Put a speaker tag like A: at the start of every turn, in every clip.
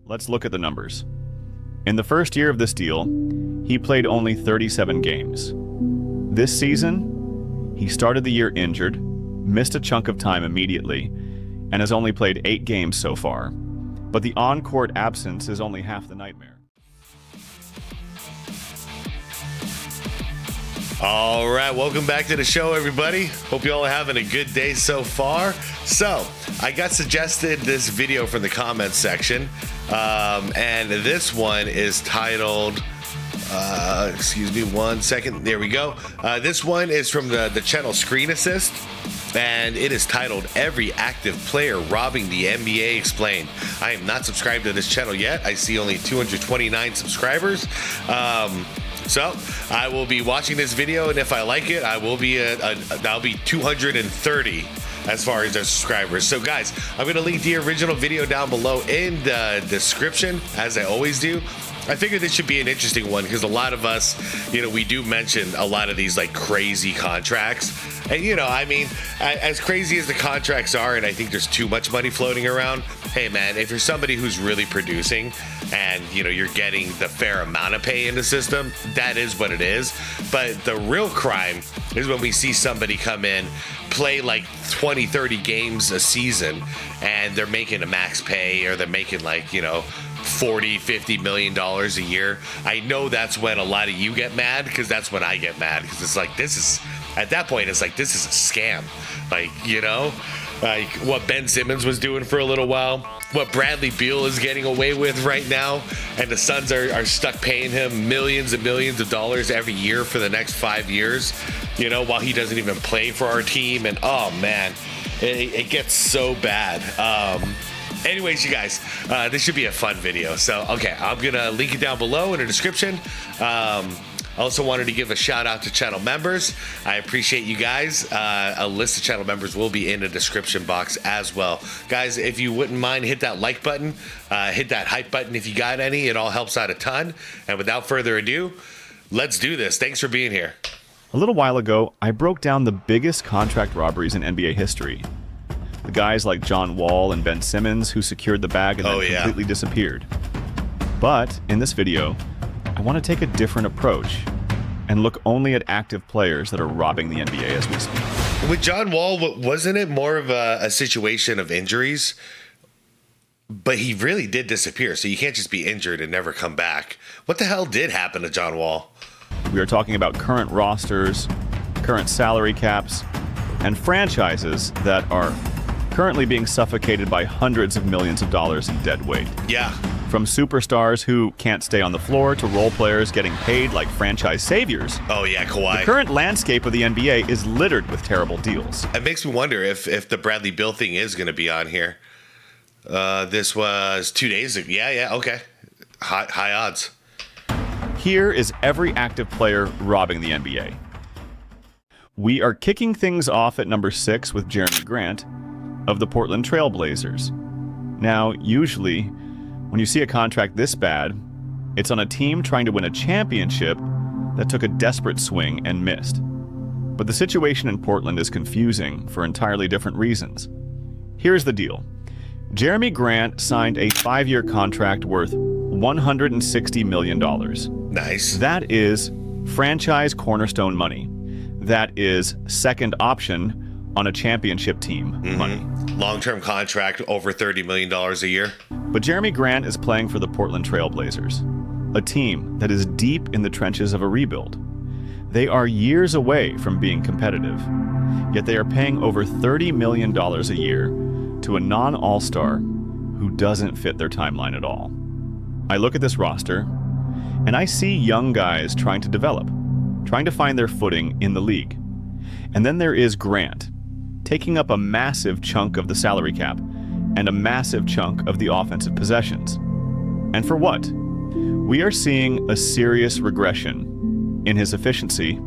A: Let's look at the numbers. In the first year of this deal, he played only 37 games. This season, he started the year injured, missed a chunk of time immediately, and has only played 8 games so far. But the on-court absence is only half the nightmare.
B: All right, welcome back to the show, everybody. Hope you all are having a good day so far. So, I got suggested this video from the comments section, and this one is titled, excuse me one second, there we go. This one is from the channel Screen Assist, and it is titled, "Every Active Player Robbing the NBA Explained." I am not subscribed to this channel yet. I see only 229 subscribers. So I will be watching this video, and if I like it, I will be I'll be 230 as far as their subscribers. So guys, I'm going to link the original video down below in the description, as I always do. I figured this should be an interesting one because a lot of us, we do mention a lot of these like crazy contracts. And I mean, as crazy as the contracts are, and I think there's too much money floating around, hey man, if you're somebody who's really producing and you're getting the fair amount of pay in the system, that is what it is. But the real crime is when we see somebody come in, play like 20, 30 games a season, and they're making a max pay, or they're making like, $40-50 million a year. I know that's when a lot of you get mad, because that's when I get mad, because it's like, at that point, it's like, this is a scam. Like, like what Ben Simmons was doing for a little while, what Bradley Beal is getting away with right now, and the Suns are stuck paying him millions and millions of dollars every year for the next 5 years, while he doesn't even play for our team. And oh man, it gets so bad. Anyways, you guys, this should be a fun video. So, okay, I'm going to link it down below in the description. I also wanted to give a shout out to channel members. I appreciate you guys. A list of channel members will be in the description box as well. Guys, if you wouldn't mind, hit that like button, hit that hype button if you got any. It all helps out a ton. And without further ado, let's do this. Thanks for being here.
A: A little while ago, I broke down the biggest contract robberies in NBA history. The guys like John Wall and Ben Simmons who secured the bag and then completely disappeared. But in this video, I want to take a different approach and look only at active players that are robbing the NBA as we speak.
B: With John Wall, wasn't it more of a situation of injuries? But he really did disappear, so you can't just be injured and never come back. What the hell did happen to John Wall?
A: We are talking about current rosters, current salary caps, and franchises that are currently being suffocated by hundreds of millions of dollars in dead weight.
B: Yeah.
A: From superstars who can't stay on the floor to role players getting paid like franchise saviors.
B: Oh yeah, Kawhi.
A: The current landscape of the NBA is littered with terrible deals.
B: It makes me wonder if the Bradley Beal thing is going to be on here. This was 2 days ago. Yeah, okay. High odds.
A: Here is every active player robbing the NBA. We are kicking things off at number 6 with Jeremy Grant of the Portland Trail Blazers. Now, usually, when you see a contract this bad, it's on a team trying to win a championship that took a desperate swing and missed. But the situation in Portland is confusing for entirely different reasons. Here's the deal. Jeremy Grant signed a 5-year contract worth $160 million.
B: Nice.
A: That is franchise cornerstone money. That is second option on a championship team money.
B: Long-term contract, over $30 million a year.
A: But Jeremy Grant is playing for the Portland Trail Blazers, a team that is deep in the trenches of a rebuild. They are years away from being competitive, yet they are paying over $30 million a year to a non-all-star who doesn't fit their timeline at all. I look at this roster, and I see young guys trying to develop, trying to find their footing in the league. And then there is Grant, taking up a massive chunk of the salary cap and a massive chunk of the offensive possessions. And for what? We are seeing a serious regression in his efficiency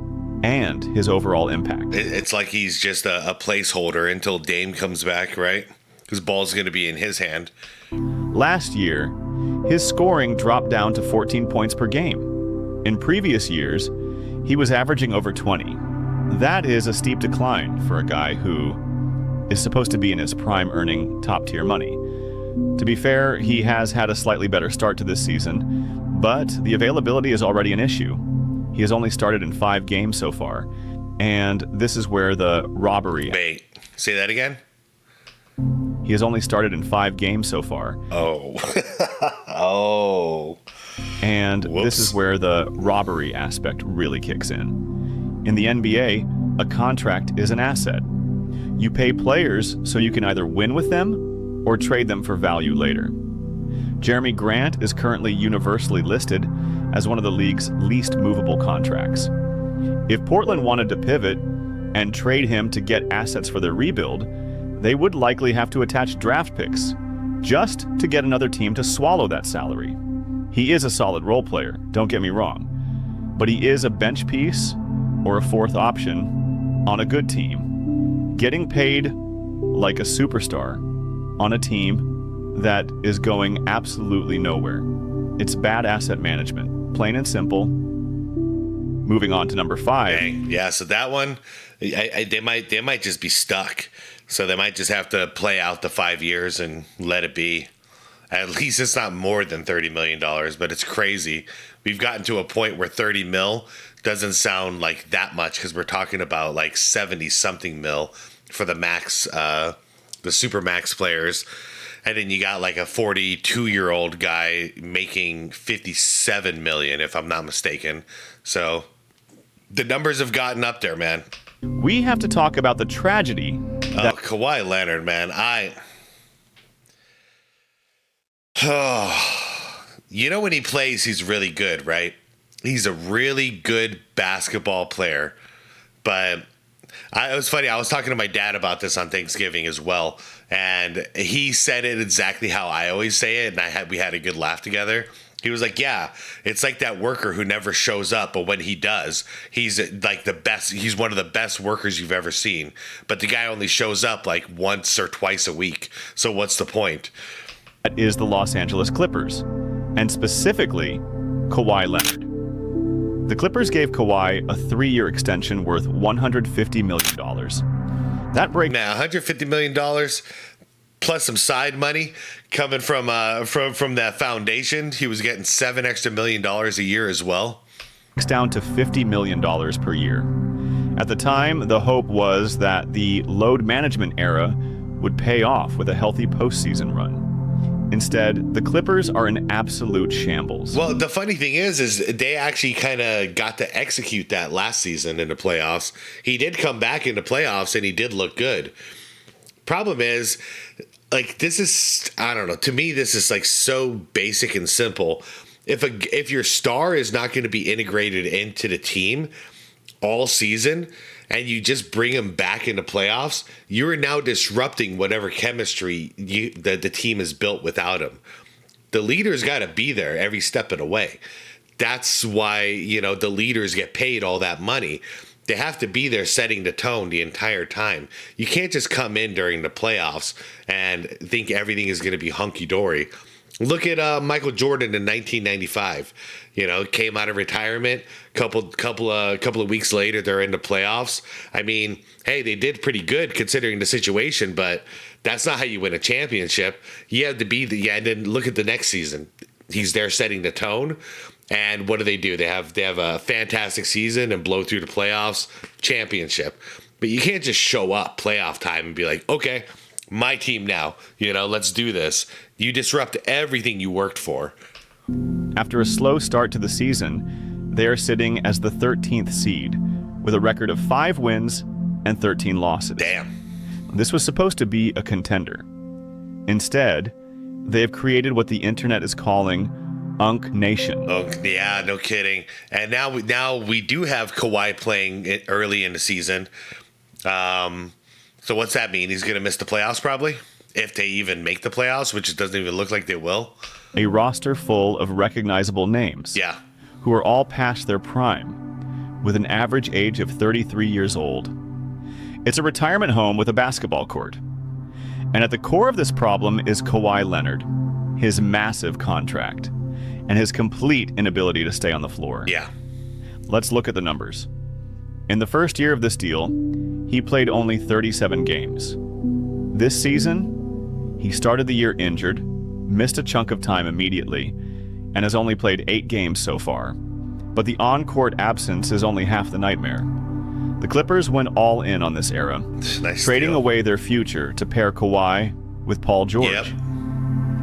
A: and his overall impact.
B: It's like he's just a placeholder until Dame comes back, right? Because ball's going to be in his hand.
A: Last year, his scoring dropped down to 14 points per game. In previous years, he was averaging over 20. That is a steep decline for a guy who is supposed to be in his prime earning top-tier money. To be fair, he has had a slightly better start to this season, but the availability is already an issue. He has only started in 5 games so far, and this is where the robbery...
B: Wait, say that again?
A: He has only started in 5 games so far.
B: Oh. Oh.
A: And
B: Whoops.
A: This is where the robbery aspect really kicks in. In the NBA, a contract is an asset. You pay players so you can either win with them or trade them for value later. Jeremy Grant is currently universally listed as one of the league's least movable contracts. If Portland wanted to pivot and trade him to get assets for their rebuild, they would likely have to attach draft picks just to get another team to swallow that salary. He is a solid role player, don't get me wrong, but he is a bench piece or a 4th option on a good team, getting paid like a superstar on a team that is going absolutely nowhere. It's bad asset management, plain and simple. Moving on to number 5.
B: Dang. Yeah, so that one, they might just be stuck. So they might just have to play out the 5 years and let it be. At least it's not more than $30 million, but it's crazy. We've gotten to a point where 30 mil doesn't sound like that much because we're talking about like 70-something mil for the max, the super max players. And then you got like a 42-year-old guy making $57 million, if I'm not mistaken. So the numbers have gotten up there, man.
A: We have to talk about the tragedy.
B: Oh, Kawhi Leonard, man. You know when he plays, he's really good, right? He's a really good basketball player. But it was funny. I was talking to my dad about this on Thanksgiving as well. And he said it exactly how I always say it. And we had a good laugh together. He was like, yeah, it's like that worker who never shows up, but when he does, he's like the best. He's one of the best workers you've ever seen. But the guy only shows up like once or twice a week. So what's the point?
A: That is the Los Angeles Clippers, and specifically Kawhi Leonard. The Clippers gave Kawhi a 3-year extension worth $150 million. That breaks...
B: Now, $150 million plus some side money coming from that foundation. He was getting $7 extra million a year as well.
A: Down to $50 million per year. At the time, the hope was that the load management era would pay off with a healthy postseason run. Instead, the Clippers are in absolute shambles.
B: Well, the funny thing is they actually kind of got to execute that last season in the playoffs. He did come back into playoffs and he did look good. Problem is, like, this is, I don't know, to me, this is like so basic and simple. If your star is not going to be integrated into the team all season and you just bring him back into playoffs, you are now disrupting whatever chemistry the team has built without him. The leader's got to be there every step of the way. That's why, the leaders get paid all that money. They have to be there setting the tone the entire time. You can't just come in during the playoffs and think everything is going to be hunky-dory. Look at Michael Jordan in 1995. Came out of retirement. Couple of weeks later, they're in the playoffs. I mean, hey, they did pretty good considering the situation, but that's not how you win a championship. You have to be and then look at the next season. He's there setting the tone. And what do? They have a fantastic season and blow through the playoffs, championship. But you can't just show up playoff time and be like, okay, my team now, let's do this. You disrupt everything you worked for.
A: After a slow start to the season, they are sitting as the 13th seed with a record of 5 wins and 13 losses.
B: Damn.
A: This was supposed to be a contender. Instead, they have created what the internet is calling Unk Nation.
B: Oh, yeah, no kidding. And now we do have Kawhi playing early in the season. So what's that mean? He's going to miss the playoffs probably? If they even make the playoffs, which it doesn't even look like they will.
A: A roster full of recognizable names.
B: Yeah.
A: Who are all past their prime, with an average age of 33 years old. It's a retirement home with a basketball court. And at the core of this problem is Kawhi Leonard, his massive contract, and his complete inability to stay on the floor.
B: Yeah.
A: Let's look at the numbers. In the first year of this deal, he played only 37 games. This season, He started the year injured, missed a chunk of time immediately, and has only played 8 games so far. But the on-court absence is only half the nightmare. The Clippers went all in on this era, trading away their future to pair Kawhi with Paul George.
B: Yep.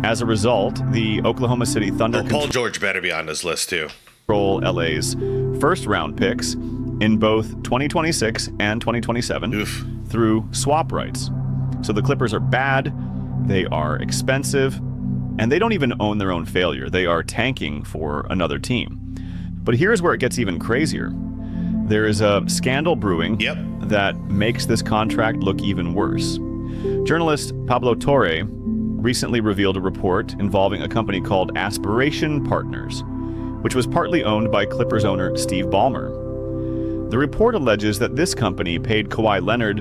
A: As a result, the Oklahoma City Thunder
B: Paul George better be on this list too.
A: Control LA's first-round picks in both 2026 and 2027 through swap rights. So the Clippers are bad, they are expensive, and they don't even own their own failure. They are tanking for another team. But here's where it gets even crazier. There is a scandal brewing that makes this contract look even worse. Journalist Pablo Torre recently revealed a report involving a company called Aspiration Partners, which was partly owned by Clippers owner Steve Ballmer. The report alleges that this company paid Kawhi Leonard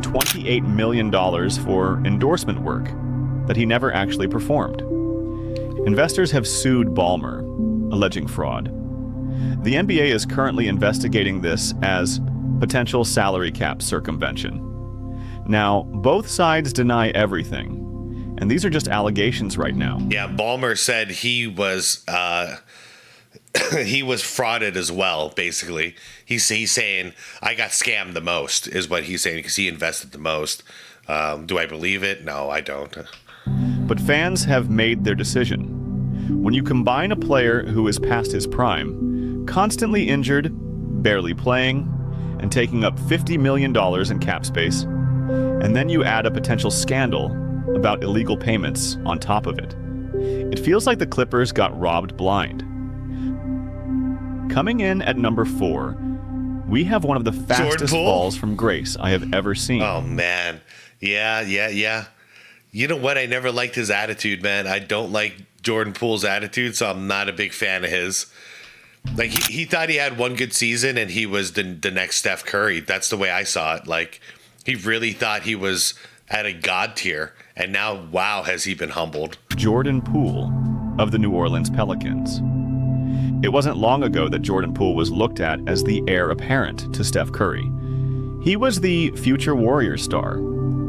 A: $28 million for endorsement work that he never actually performed. Investors have sued Ballmer, alleging fraud. The NBA is currently investigating this as potential salary cap circumvention. Now, both sides deny everything, and these are just allegations right now.
B: Yeah, Ballmer said he was frauded as well, basically. He's saying, I got scammed the most, is what he's saying, because he invested the most. Do I believe it? No, I don't.
A: But fans have made their decision. When you combine a player who is past his prime, constantly injured, barely playing, and taking up $50 million in cap space, and then you add a potential scandal about illegal payments on top of it, it feels like the Clippers got robbed blind. Coming in at number 4, we have one of the fastest falls from grace I have ever seen.
B: Oh, man. Yeah. You know what? I never liked his attitude, man. I don't like Jordan Poole's attitude, so I'm not a big fan of his. Like, he thought he had one good season and he was the next Steph Curry. That's the way I saw it. Like, he really thought he was at a god tier, and now, wow, has he been humbled.
A: Jordan Poole of the New Orleans Pelicans. It wasn't long ago that Jordan Poole was looked at as the heir apparent to Steph Curry. He was the future Warriors star,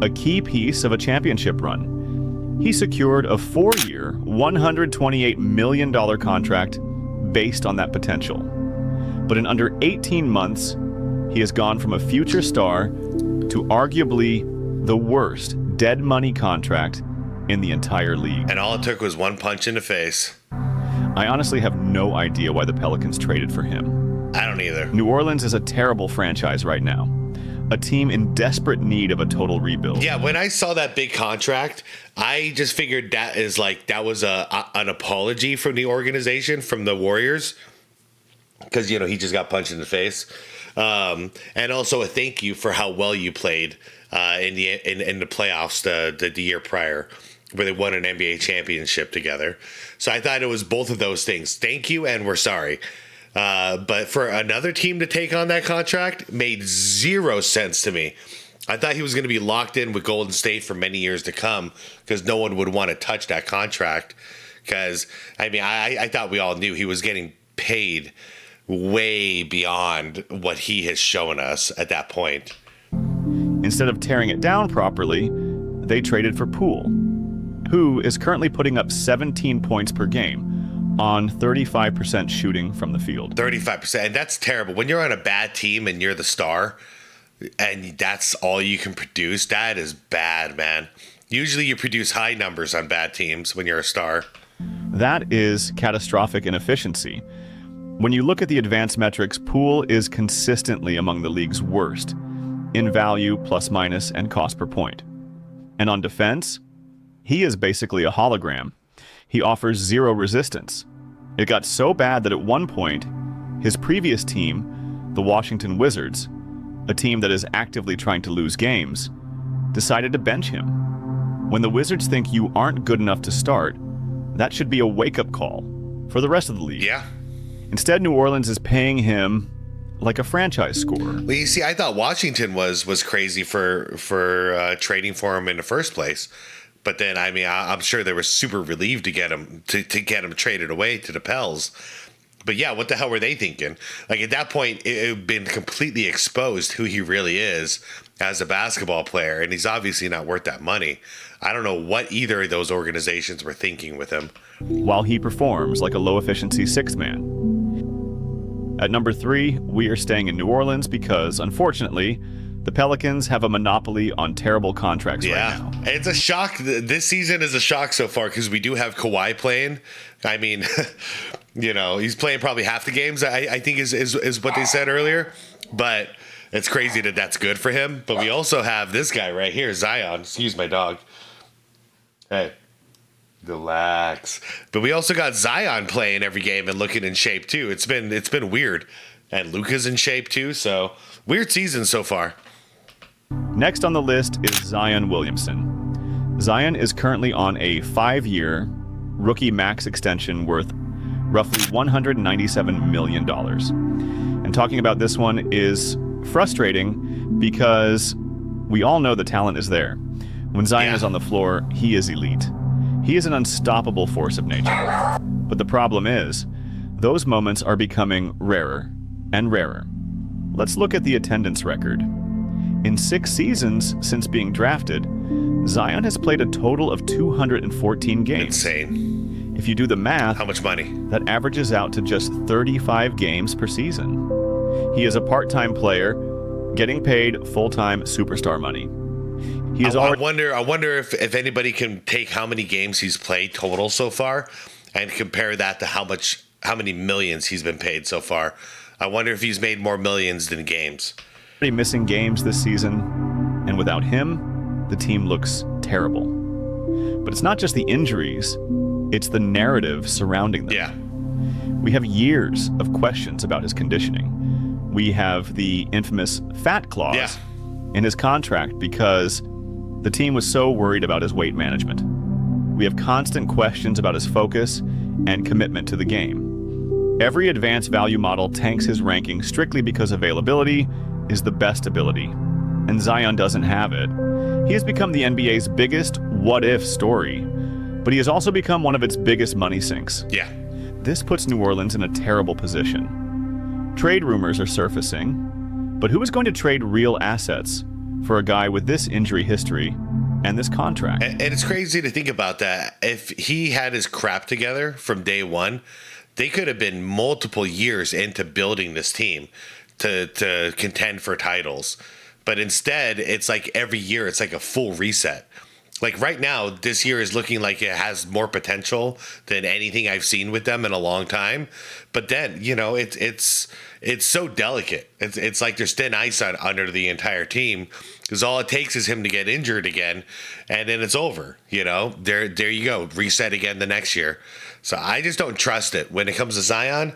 A: a key piece of a championship run. He secured a 4-year, $128 million contract based on that potential. But in under 18 months, he has gone from a future star to arguably the worst dead money contract in the entire league.
B: And all it took was one punch in the face.
A: I honestly have no idea why the Pelicans traded for him.
B: I don't either.
A: New Orleans is a terrible franchise right now. A team in desperate need of a total rebuild.
B: Yeah, when I saw that big contract, I just figured that was an apology from the organization, from the Warriors, because he just got punched in the face, and also a thank you for how well you played in the playoffs the year prior, where they won an NBA championship together. So I thought it was both of those things. Thank you, and we're sorry. But for another team to take on that contract made zero sense to me. I thought he was going to be locked in with Golden State for many years to come, because no one would want to touch that contract. Because, I thought we all knew he was getting paid way beyond what he has shown us at that point.
A: Instead of tearing it down properly, they traded for Poole, who is currently putting up 17 points per game on 35% shooting from the field.
B: 35%. And that's terrible. When you're on a bad team and you're the star and that's all you can produce, that is bad, man. Usually you produce high numbers on bad teams when you're a star.
A: That is catastrophic inefficiency. When you look at the advanced metrics, Poole is consistently among the league's worst in value, plus minus, and cost per point. And on defense, he is basically a hologram. He offers zero resistance. It got so bad that at one point, his previous team, the Washington Wizards, a team that is actively trying to lose games, decided to bench him. When the Wizards think you aren't good enough to start, that should be a wake-up call for the rest of the league.
B: Yeah.
A: Instead, New Orleans is paying him like a franchise scorer.
B: Well, you see, I thought Washington was crazy for trading for him in the first place. But then, I'm sure they were super relieved to get him to get him traded away to the Pels. But yeah, what the hell were they thinking? Like, at that point, it had been completely exposed who he really is as a basketball player, and he's obviously not worth that money. I don't know what either of those organizations were thinking with him.
A: while he performs like a low-efficiency sixth man. At number 3, we are staying in New Orleans because, unfortunately, the Pelicans have a monopoly on terrible contracts right now.
B: It's a shock. This season is a shock so far because we do have Kawhi playing. I mean, he's playing probably half the games, I think is what they said earlier. But it's crazy that that's good for him. But we also have this guy right here, Zion. Excuse my dog. Hey, relax. But we also got Zion playing every game and looking in shape too. It's been weird. And Luka's in shape too. So weird season so far.
A: Next on the list is Zion Williamson. Zion is currently on a 5-year rookie max extension worth roughly $197 million. And talking about this one is frustrating because we all know the talent is there. When Zion is on the floor, he is elite. He is an unstoppable force of nature. But the problem is, those moments are becoming rarer and rarer. Let's look at the attendance record. In 6 seasons since being drafted, Zion has played a total of 214 games.
B: Insane.
A: If you do the math,
B: How much money?
A: that averages out to just 35 games per season. He is a part-time player, getting paid full-time superstar money. He is already.
B: I wonder if anybody can take how many games he's played total so far and compare that to how many millions he's been paid so far. I wonder if he's made more millions than games.
A: Missing games this season, and without him, the team looks terrible. But it's not just the injuries, it's the narrative surrounding them.
B: Yeah.
A: We have years of questions about his conditioning. We have the infamous fat clause in his contract because the team was so worried about his weight management. We have constant questions about his focus and commitment to the game. Every advanced value model tanks his ranking strictly because availability is the best ability, and Zion doesn't have it. He has become the NBA's biggest what-if story, but he has also become one of its biggest money sinks.
B: Yeah.
A: This puts New Orleans in a terrible position. Trade rumors are surfacing, but who is going to trade real assets for a guy with this injury history and this contract?
B: And it's crazy to think about that. If he had his crap together from day one, they could have been multiple years into building this team to contend for titles. But instead, it's like every year, it's like a full reset. Like right now, this year is looking like it has more potential than anything I've seen with them in a long time. But then, it's so delicate. It's like there's thin ice under the entire team because all it takes is him to get injured again, and then it's over. There you go, reset again the next year. So I just don't trust it when it comes to Zion.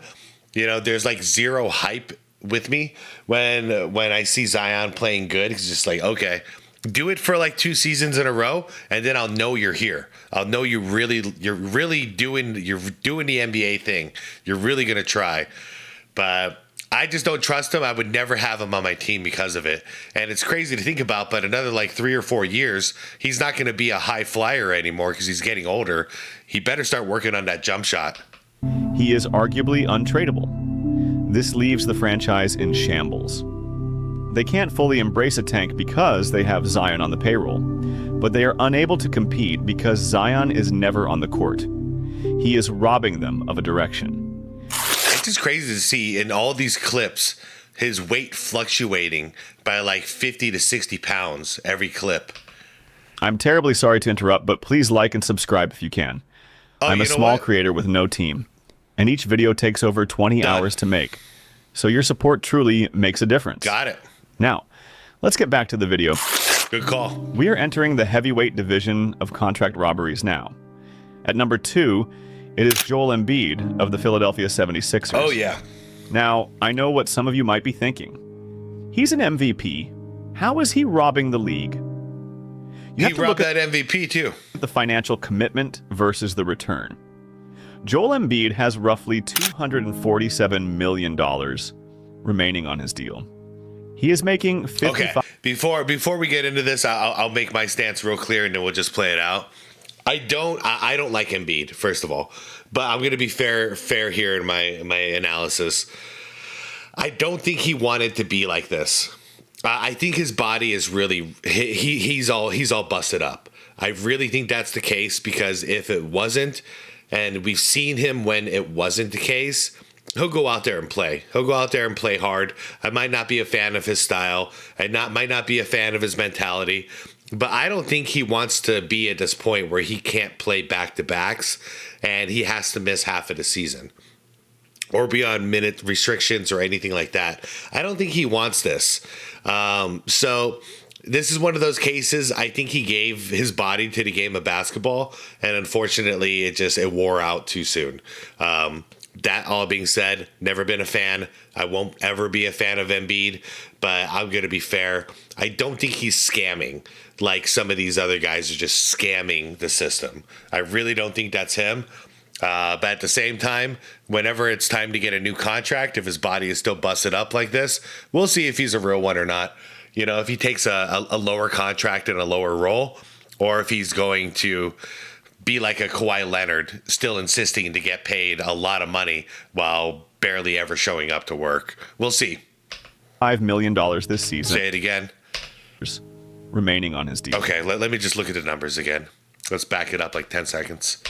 B: There's like zero hype with me when I see Zion playing good. It's just like, okay, do it for like 2 seasons in a row, and then I'll know you're here. I'll know you're really doing the NBA thing. You're really gonna try. But I just don't trust him. I would never have him on my team because of it. And it's crazy to think about, but another like 3 or 4 years, he's not gonna be a high flyer anymore because he's getting older. He better start working on that jump shot.
A: He is arguably untradeable. This leaves the franchise in shambles. They can't fully embrace a tank because they have Zion on the payroll, but they are unable to compete because Zion is never on the court. He is robbing them of a direction.
B: It's just crazy to see in all these clips his weight fluctuating by like 50 to 60 pounds every clip.
A: I'm terribly sorry to interrupt, but please like and subscribe if you can. I'm a small creator with no team, and each video takes over 20 hours to make. So your support truly makes a difference.
B: Got it.
A: Now, let's get back to the video.
B: Good call.
A: We are entering the heavyweight division of contract robberies now. At number 2, it is Joel Embiid of the Philadelphia 76ers.
B: Oh, yeah.
A: Now, I know what some of you might be thinking. He's an MVP. How is he robbing the league?
B: He robbed that MVP too.
A: The financial commitment versus the return. Joel Embiid has roughly $247 million remaining on his deal. He is making 55.
B: Okay. Before we get into this, I'll make my stance real clear, and then we'll just play it out. I don't like Embiid, first of all, but I'm going to be fair here in my analysis. I don't think he wanted to be like this. I think his body is really he's all busted up. I really think that's the case, because if it wasn't, and we've seen him when it wasn't the case, he'll go out there and play. He'll go out there and play hard. I might not be a fan of his style. Might not be a fan of his mentality. But I don't think he wants to be at this point where he can't play back-to-backs and he has to miss half of the season or be on minute restrictions or anything like that. I don't think he wants this. So this is one of those cases. I think he gave his body to the game of basketball, and unfortunately it wore out too soon. That all being said, never been a fan. I won't ever be a fan of Embiid, but I'm going to be fair. I don't think he's scamming like some of these other guys are just scamming the system. I really don't think that's him. But at the same time, whenever it's time to get a new contract, if his body is still busted up like this, we'll see if he's a real one or not. You know, if he takes a lower contract and a lower role, or if he's going to be like a Kawhi Leonard, still insisting to get paid a lot of money while barely ever showing up to work. We'll see.
A: $5 million this season.
B: Say it again.
A: Remaining on his deal.
B: Okay, let me just look at the numbers again. Let's back it up like 10 seconds.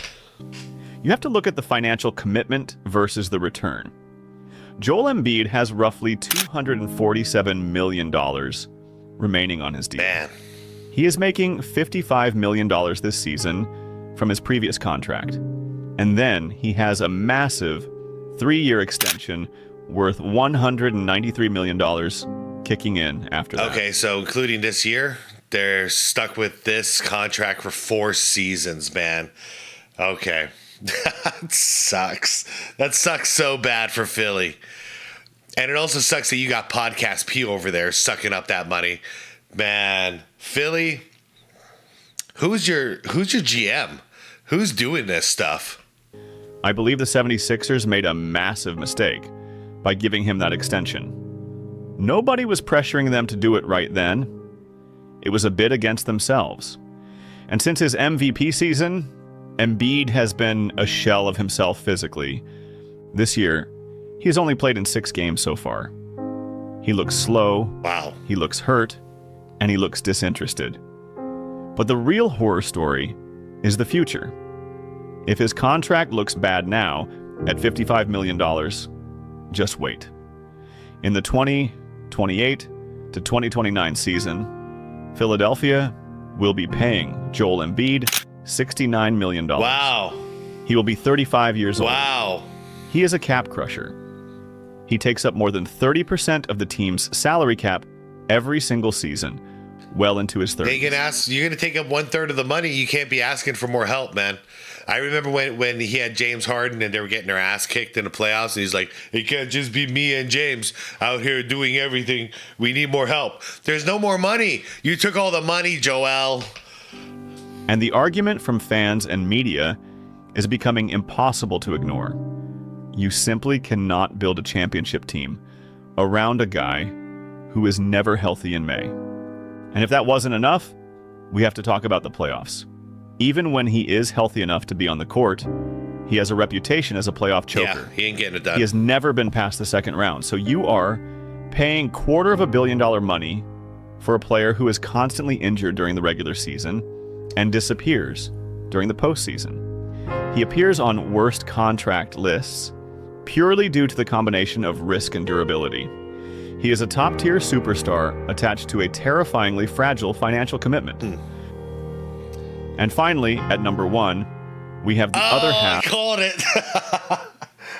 A: You have to look at the financial commitment versus the return. Joel Embiid has roughly $247 million remaining on his deal.
B: Man.
A: He is making $55 million this season from his previous contract. And then he has a massive 3-year extension worth $193 million kicking in after that.
B: Okay, so including this year, they're stuck with this contract for 4 seasons, man. Okay. That sucks. That sucks so bad for Philly. And it also sucks that you got Podcast P over there sucking up that money. Man, Philly, who's your GM? Who's doing this stuff?
A: I believe the 76ers made a massive mistake by giving him that extension. Nobody was pressuring them to do it right then. It was a bid against themselves. And since his MVP season, Embiid has been a shell of himself physically. This year, he has only played in 6 games so far. He looks slow,
B: Wow.
A: he looks hurt, and he looks disinterested. But the real horror story is the future. If his contract looks bad now, at $55 million, just wait. In the 2028 to 2029 season, Philadelphia will be paying Joel Embiid $69 million.
B: Wow.
A: He will be 35 years old.
B: Wow.
A: He is a cap crusher. He takes up more than 30% of the team's salary cap every single season, well into his 30s.
B: You're going to take up 1/3 of the money. You can't be asking for more help, man. I remember when he had James Harden and they were getting their ass kicked in the playoffs, and he's like, it can't just be me and James out here doing everything. We need more help. There's no more money. You took all the money, Joel.
A: And the argument from fans and media is becoming impossible to ignore. You simply cannot build a championship team around a guy who is never healthy in May. And if that wasn't enough, we have to talk about the playoffs. Even when he is healthy enough to be on the court, he has a reputation as a playoff choker.
B: Yeah, he ain't getting it done.
A: He has never been past the second round. So you are paying $250 million money for a player who is constantly injured during the regular season and disappears during the postseason. He appears on worst contract lists purely due to the combination of risk and durability. He is a top-tier superstar attached to a terrifyingly fragile financial commitment. And finally, at number 1, we have the other half.
B: I called it.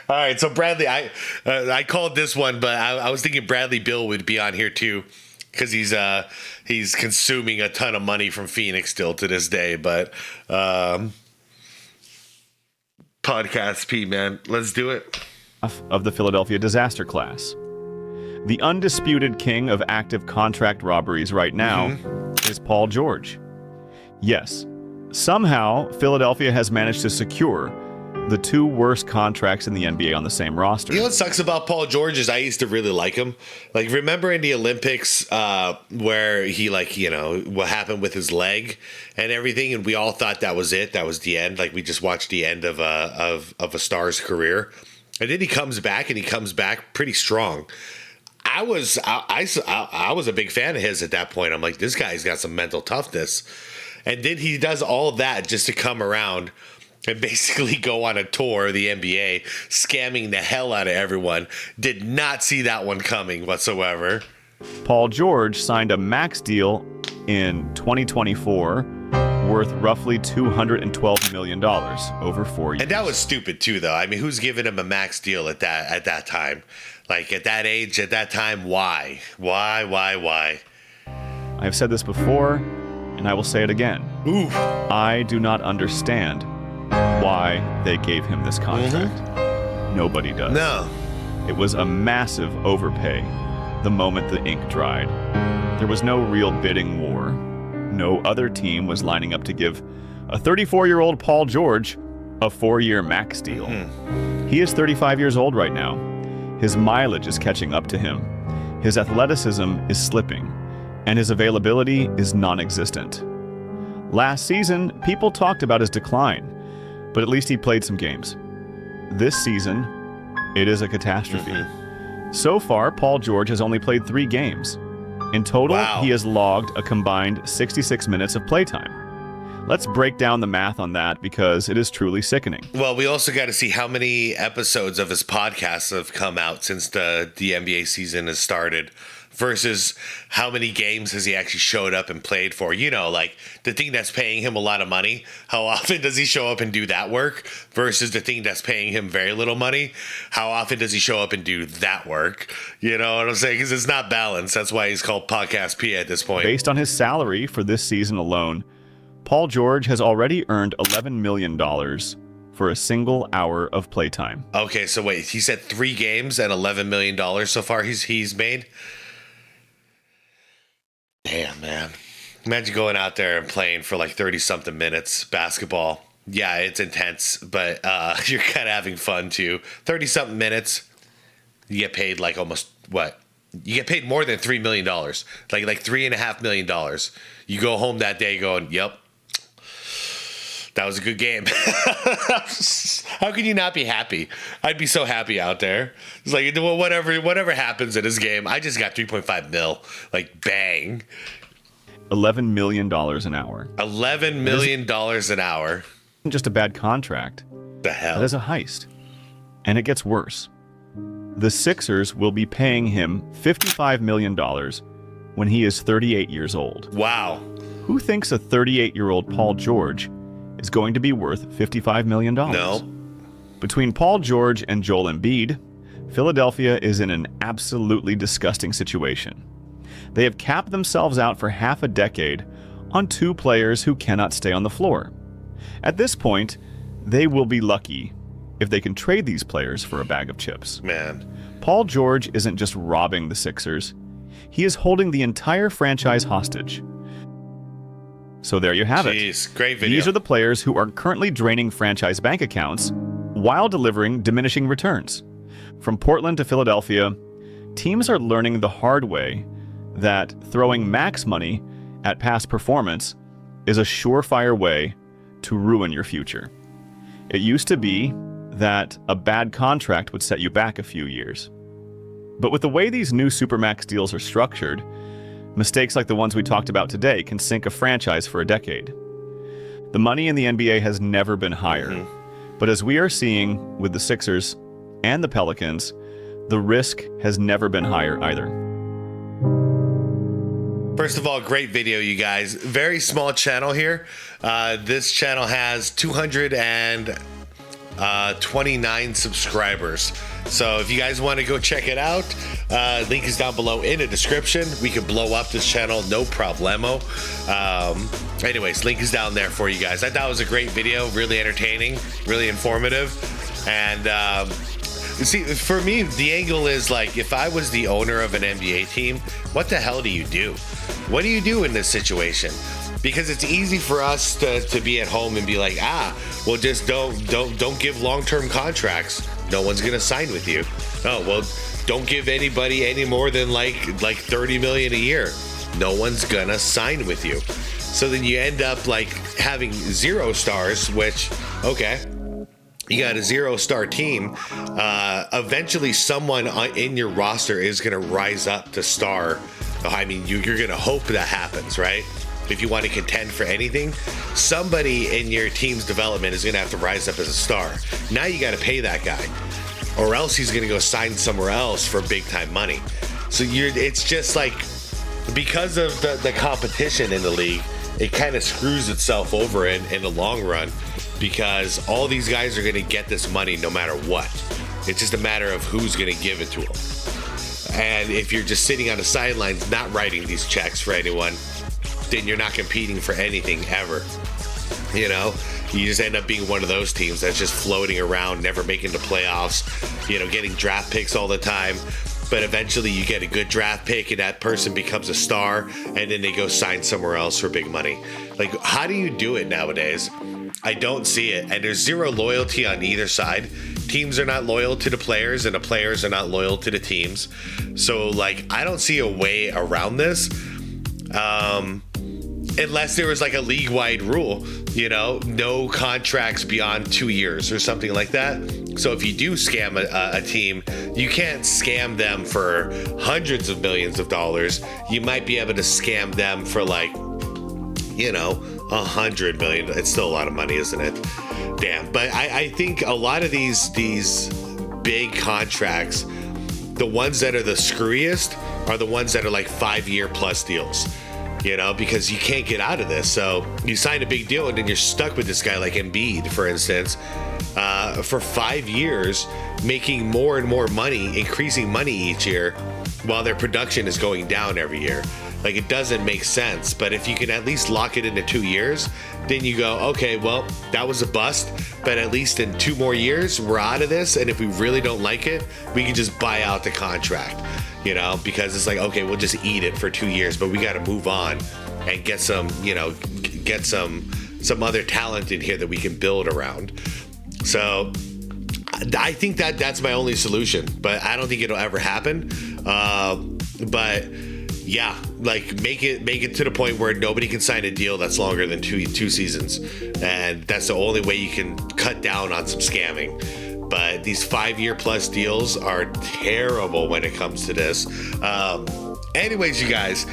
B: All right, so Bradley, I called this one, but I was thinking Bradley Beal would be on here too, because he's consuming a ton of money from Phoenix still to this day. But Podcast P, man, let's do it.
A: Of the Philadelphia disaster class. The undisputed king of active contract robberies right now is Paul George. Yes, somehow Philadelphia has managed to secure the 2 worst contracts in the NBA on the same roster.
B: You know what sucks about Paul George is I used to really like him. Like, remember in the Olympics where he, like, you know, what happened with his leg and everything, and we all thought that was it. That was the end. Like, we just watched the end of a star's career. And then he comes back, and he comes back pretty strong. I was a big fan of his at that point. I'm like, this guy's got some mental toughness. And then he does all of that just to come around and basically go on a tour of the NBA, scamming the hell out of everyone. Did not see that one coming whatsoever.
A: Paul George signed a max deal in 2024 worth roughly $212 million over 4 years.
B: And that was stupid too, though. I mean, who's giving him a max deal at that time? Like, at that age, at that time, why? Why?
A: I've said this before, and I will say it again.
B: Ooh.
A: I do not understand why they gave him this contract. Nobody does.
B: No.
A: It was a massive overpay the moment the ink dried. There was no real bidding war. No other team was lining up to give a 34-year-old Paul George a 4-year max deal. He is 35 years old right now. His mileage is catching up to him. His athleticism is slipping, and his availability is non-existent. Last season, people talked about his decline, but at least he played some games. This season, it is a catastrophe. So far, Paul George has only played 3 games. In total, he has logged a combined 66 minutes of playtime. Let's break down the math on that because it is truly sickening.
B: Well, we also got to see how many episodes of his podcast have come out since the NBA season has started versus how many games has he actually showed up and played for. You know, like the thing that's paying him a lot of money, how often does he show up and do that work versus the thing that's paying him very little money? How often does he show up and do that work? You know what I'm saying? Because it's not balanced. That's why he's called Podcast P at this point.
A: Based on his salary for this season alone, Paul George has already earned $11 million for a single hour of playtime.
B: Okay, so wait, he said 3 games and $11 million so far he's made? Damn, man. Imagine going out there and playing for like 30-something minutes basketball. Yeah, it's intense, but you're kind of having fun too. 30-something minutes, you get paid like almost, what? You get paid more than $3 million. Like $3.5 million. You go home that day going, yep, that was a good game. How can you not be happy? I'd be so happy out there. It's like, well, whatever happens in this game, I just got 3.5 mil. Like, bang.
A: $11 million an hour.
B: $11 million an hour.
A: Just a bad contract.
B: The hell?
A: That is a heist. And it gets worse. The Sixers will be paying him $55 million when he is 38 years old.
B: Wow.
A: Who thinks a 38-year-old Paul George is going to be worth $55 million?
B: No.
A: Between Paul George and Joel Embiid, Philadelphia is in an absolutely disgusting situation. They have capped themselves out for half a decade on 2 players who cannot stay on the floor. At this point, they will be lucky if they can trade these players for a bag of chips.
B: Man.
A: Paul George isn't just robbing the Sixers. He is holding the entire franchise hostage. So there you have it.
B: Great video.
A: These are the players who are currently draining franchise bank accounts while delivering diminishing returns. From Portland to Philadelphia, teams are learning the hard way that throwing max money at past performance is a surefire way to ruin your future. It used to be that a bad contract would set you back a few years. But with the way these new Supermax deals are structured, mistakes like the ones we talked about today can sink a franchise for a decade. The money in the NBA has never been higher. But as we are seeing with the Sixers and the Pelicans, the risk has never been higher either.
B: First of all, great video, you guys. Very small channel here. This channel has 229 subscribers. So if you guys want to go check it out, link is down below in the description. We can blow up this channel, no problemo. Anyways, link is down there for you guys. I thought it was a great video, really entertaining, really informative. And see, for me, the angle is like, if I was the owner of an NBA team, what the hell do you do? What do you do in this situation? Because it's easy for us to be at home and be like, well, just don't give long-term contracts. No one's gonna sign with you. Oh, well, don't give anybody any more than like 30 million a year. No one's gonna sign with you. So then you end up like having 0 stars, which, okay, you got a 0-star team. Eventually someone in your roster is gonna rise up to star. I mean, you're gonna hope that happens, right? if you want to contend for anything, somebody in your team's development is going to have to rise up as a star. Now you got to pay that guy, or else he's going to go sign somewhere else for big time money. So it's just like, because of the competition in the league, it kind of screws itself over in the long run, because all these guys are going to get this money no matter what. It's just a matter of who's going to give it to them. And if you're just sitting on the sidelines not writing these checks for anyone, then you're not competing for anything ever. You know, you just end up being one of those teams that's just floating around, never making the playoffs, you know, getting draft picks all the time. But eventually you get a good draft pick and that person becomes a star, and then they go sign somewhere else for big money. Like, how do you do it nowadays? I don't see it. And there's zero loyalty on either side. Teams are not loyal to the players, and the players are not loyal to the teams. So, like, I don't see a way around this. Unless there was like a league-wide rule, you know, no contracts beyond 2 years or something like that. So if you do scam a team, you can't scam them for hundreds of millions of dollars. You might be able to scam them for, like, you know, 100 million. It's still a lot of money, isn't it? Damn. But I think a lot of these big contracts, the ones that are the screwiest are the ones that are like 5-year plus deals. You know, because you can't get out of this. So you sign a big deal and then you're stuck with this guy like Embiid, for instance, for 5 years, making more and more money, increasing money each year, while their production is going down every year. Like, it doesn't make sense. But if you can at least lock it into 2 years, then you go, okay, well, that was a bust, but at least in 2 more years, we're out of this. And if we really don't like it, we can just buy out the contract. You know, because it's like, okay, we'll just eat it for 2 years, but we got to move on and get some, you know, get some other talent in here that we can build around. So I think that's my only solution, but I don't think it'll ever happen. But yeah, like make it to the point where nobody can sign a deal that's longer than two seasons, and that's the only way you can cut down on some scamming. But these 5-year plus deals are terrible when it comes to this. Anyways, you guys.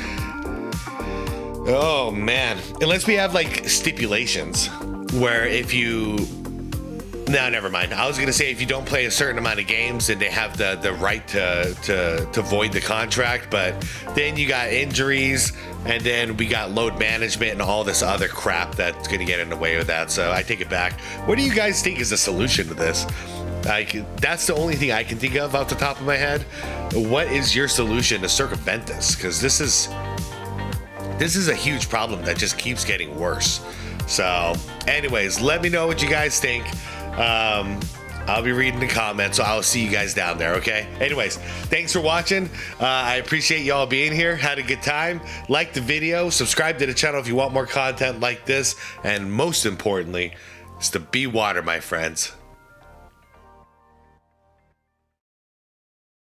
B: Oh, man. Unless we have, like, stipulations where if you... No, never mind. I was going to say if you don't play a certain amount of games, then they have the right to void the contract. But then you got injuries, and then we got load management and all this other crap that's going to get in the way of that. So I take it back. What do you guys think is the solution to this? Like, that's the only thing I can think of off the top of my head. What is your solution to circumvent this? Because this is a huge problem that just keeps getting worse. So, anyways, let me know what you guys think. I'll be reading the comments, so I'll see you guys down there, okay? Anyways, thanks for watching. I appreciate y'all being here. Had a good time. Like the video. Subscribe to the channel if you want more content like this. And most importantly, is to be water, my friends.